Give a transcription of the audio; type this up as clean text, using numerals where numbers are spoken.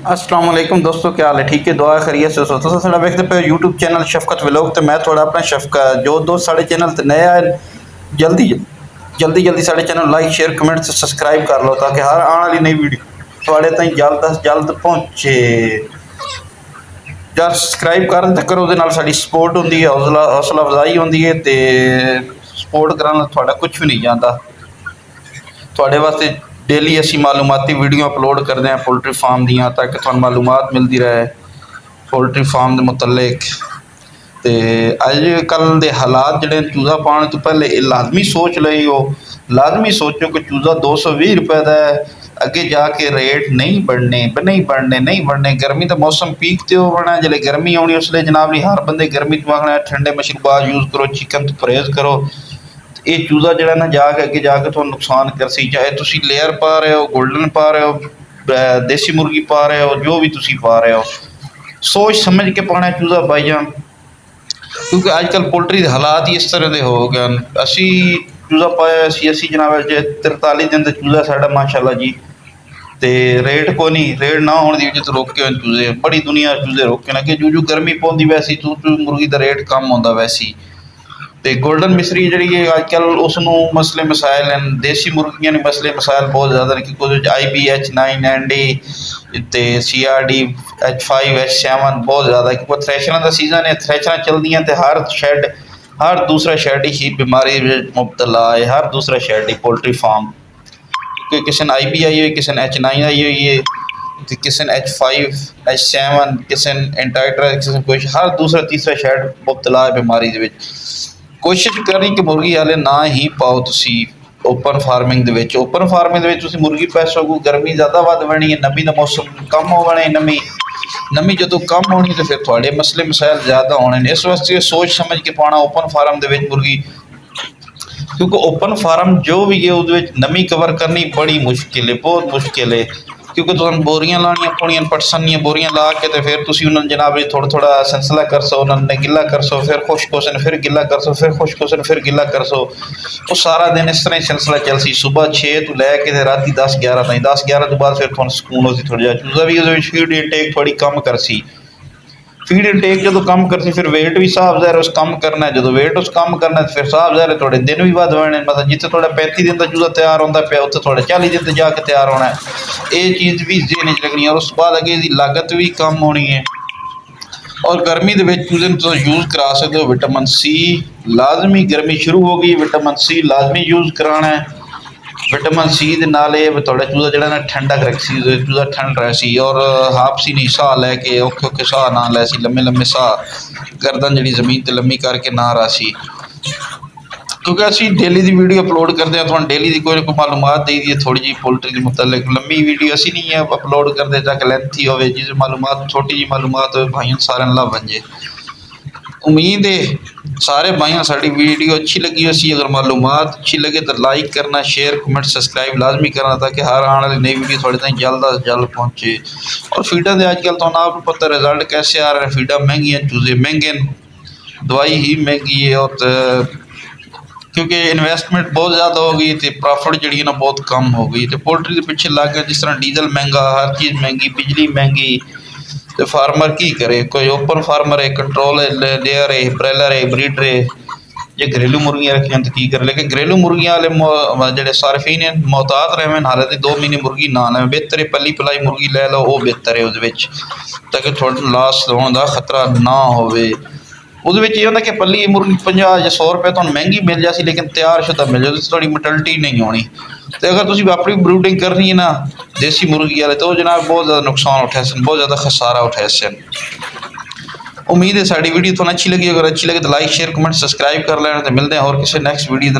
अस्सलाम वालेकुम दोस्तों, क्या हाल है? ठीक है, दुआ खैरियत से सो। तुस साढ़ा वेखदे पे यूट्यूब चैनल शफकत व्लॉग ते मैं थोड़ा अपना शफकत जो दोस्त साढ़े चैनल ते नया है जल्दी जल्दी साढ़े चैनल लाइक शेयर कमेंट ते सब्सक्राइब कर लो ताकि हर आने वाली नई वीडियो थोड़े ताईं जल्द अज जल्द पहुँचे। जब सब्सक्राइब करन ते करो, उहदे नाल साडी सपोर्ट होंदी है, हौसला अफजाई होंदी है ते सपोर्ट करन नाल थोड़ा कुछ भी नहीं जाता। थोड़े वास्ते डेली असी मालूमाती वीडियो अपलोड करते हैं पोल्ट्री फार्म दियाँ ताकि तुहानू मालूमात मिलती रहे पोल्ट्री फार्म के मुतलक। तो अजकल के हालात जोड़े चूज़ा पाने तो पहले ये लाजमी सोच लई हो, लाजमी सोचो कि चूज़ा 220 रुपए का है, अगे जाके रेट नहीं बढ़ने। गर्मी का मौसम पीक तो होना, जिले गर्मी आनी उसले जनाब हर बंदे गर्मी तो मंगना ठंडे मशरूबात यूज़ करो, चिकन तो परहेज़ करो। ये चूज़ा जोड़ा ना जाके अगे जाके तो नुकसान कर सी, चाहे तुम लेयर पा रहे हो, गोल्डन पा रहे हो, देसी मुर्गी पा रहे हो, जो भी तुम पा रहे हो सोच समझ के पाना चूज़ा भाईजान, क्योंकि अजकल पोल्ट्री के हालात ही इस तरह के हो गए। असी चूज़ा पाया असी जनाब 43 दिन चूज़ा साढ़ा माशाल्लाह जी, तो रेट को नहीं, रेट ना होने की वजह तो रोके हुए चूज़े, बड़ी दुनिया चूज़े रोके ना कि जू गर्मी पौंदी वैसी तू मुर्गी का रेट कम होंदा वैसी। तो गोल्डन मिसरी जी अजकल उसनों मसले मसाइल हैं, देसी मुर्गियां ने मसले मसाइल बहुत ज़्यादा हैं क्योंकि IBH9 ND तो CRD H5 H7 बहुत ज़्यादा है क्योंकि थ्रैशर का सीजन है, थ्रैशर चलदियाँ तो हर दूसरा शैड ही बीमारी मुबतला है, हर दूसरा शैड ही पोल्ट्री फार्म, क्योंकि किसी ने IB आई हुई, किसी ने H9 आई हुई है, तो किसी ने H5 H7, किसी ने एंटाइट्रा, किसी ने कुछ, हर दूसरा तीसरा शैड मुबतला है बीमारी के। कोशिश करनी कि मुर्गी हाले ना ही पाओ तुसी ओपन फार्मिंग ओपन फार्मिंग मुर्गी पै सको, गर्मी ज़्यादा वध बनी है, नमी का मौसम कम हो बने, नमी जो कम होनी तो फिर थोड़े मसले मसाइल ज़्यादा होने। इस वास्ते सोच समझ के पाना ओपन फार्म के मुर्गी, क्योंकि ओपन फार्म जो भी है उस नमी कवर करनी बड़ी मुश्किल है, बहुत मुश्किल है, क्योंकि तुम बोरियां लानियां पौनियां पटसनियां बोरियां ला के तो फिर तुम उन्होंने जनाब थोड़ा सिलसिला कर सो, उन्होंने गिला कर सो, फिर खुश्क होसन, फिर गिला कर सो, फिर खुश्क होसन, फिर गिला कर सो। तो सारा दिन इस तरह ही सिलसिला चल सी, सुबह 6 तो लैके रात 10-11 तक, 10-11 तो बाद फिर थोड़ा सुकून हो सी थोड़ा जहा चूज़ा भी उस फीड इनटेक थोड़ी कम कर सी। फीड इनटेक जो कम कर सी फिर वेट भी साफ ज़ाहिर उस कम करना है, जो वेट उस कम करना है फिर साफ ज़ाहिर थोड़े दिन भी वध होने, मतलब जितने थोड़ा 35 दिन का चूज़ा तैयार होता पे उत्थे थोड़ा 40 दिन तक जाके तैयार होना है। ये चीज़ भी ज़हन च रखनी है और उस बाद अगे इसकी लागत भी कम होनी है। और गर्मी के चूज़े तुम यूज़ करा सकते हो विटामिन C लाजमी, गर्मी शुरू हो गई विटामिन C लाजमी यूज़ कराना है। विटामिन C के नाल थोड़ा चूज़ा जो ना ठंडक रख सी, चूज़ा ठंड रह सी और हापसी नहीं साह लैके औखे साह ना लै सी, लम्बे साह गर्दन जी जमीन पर लम्बी करके ना रह सी, क्योंकि असी डेली की वीडियो अपलोड करते हैं, थोड़ा डेली की कोई ना कोई मालूमात दी दी है थोड़ी जी पोल्ट्री के मुतलक। लंबी वीडियो असी नहीं है अपलोड करते ताकि लेंथी हो, जिस मालूमात छोटी जी मालूमात हो भाइयों सारे ला बन जाए। उम्मीद है सारे भाइयों साड़ी वीडियो अच्छी लगी होसी, अगर मालूमात अच्छी लगे तो लाइक करना, शेयर कमेंट सब्सक्राइब लाजमी करना ताकि हर आने वाली नई वीडियो थोड़े तक जल्द अज जल्द पहुँचे। और फीडा के अजकल तो आपको पता रिजल्ट कैसे आ रहे हैं, फीडा महंगी हैं, चूज़े महंगे हैं, दवाई ही महंगी है, और क्योंकि इन्वेस्टमेंट बहुत ज़्यादा हो गई तो प्रॉफिट जी ना बहुत कम हो गई, तो पोल्ट्री के पिछे लग गया, जिस तरह डीजल महंगा, हर चीज़ महंगी, बिजली महंगी, तो फार्मर की करे, कोई ओपन फार्मर है, कंट्रोल है, लेयर है, ब्रेलर है, ब्रीडर है, जे घरेलू मुर्गियां रखियां तो की करे। लेकिन घरेलू मुर्गियां वाले जो सार्फिन हैं मोहतात रहे हालांकि 2 महीने मुर्गी ना लें, बेहतर है पली पलाई मुर्गी ले लो, वो बेहतर है उस ताकि थोड़ा लॉस होने का खतरा ना हो। उस कि पली मुर्गी 50 या 100 रुपये तो महंगी मिल जाती, लेकिन तैयार शुदा मिल जाए, थोड़ी मोर्टेलिटी नहीं होनी। तो अगर तुम अपनी ब्रूडिंग करनी है ना देसी मुर्गी वाले तो जनाब बहुत ज़्यादा नुकसान उठाए सन, बहुत ज़्यादा खसारा उठाए सन। उम्मीद है साड़ी वीडियो थोड़ा अच्छी लगी, अगर अच्छी लगे तो लाइक शेयर कमेंट सब्सक्राइब कर लेना। तो मिलते हैं और किसी नेक्स्ट वीडियो।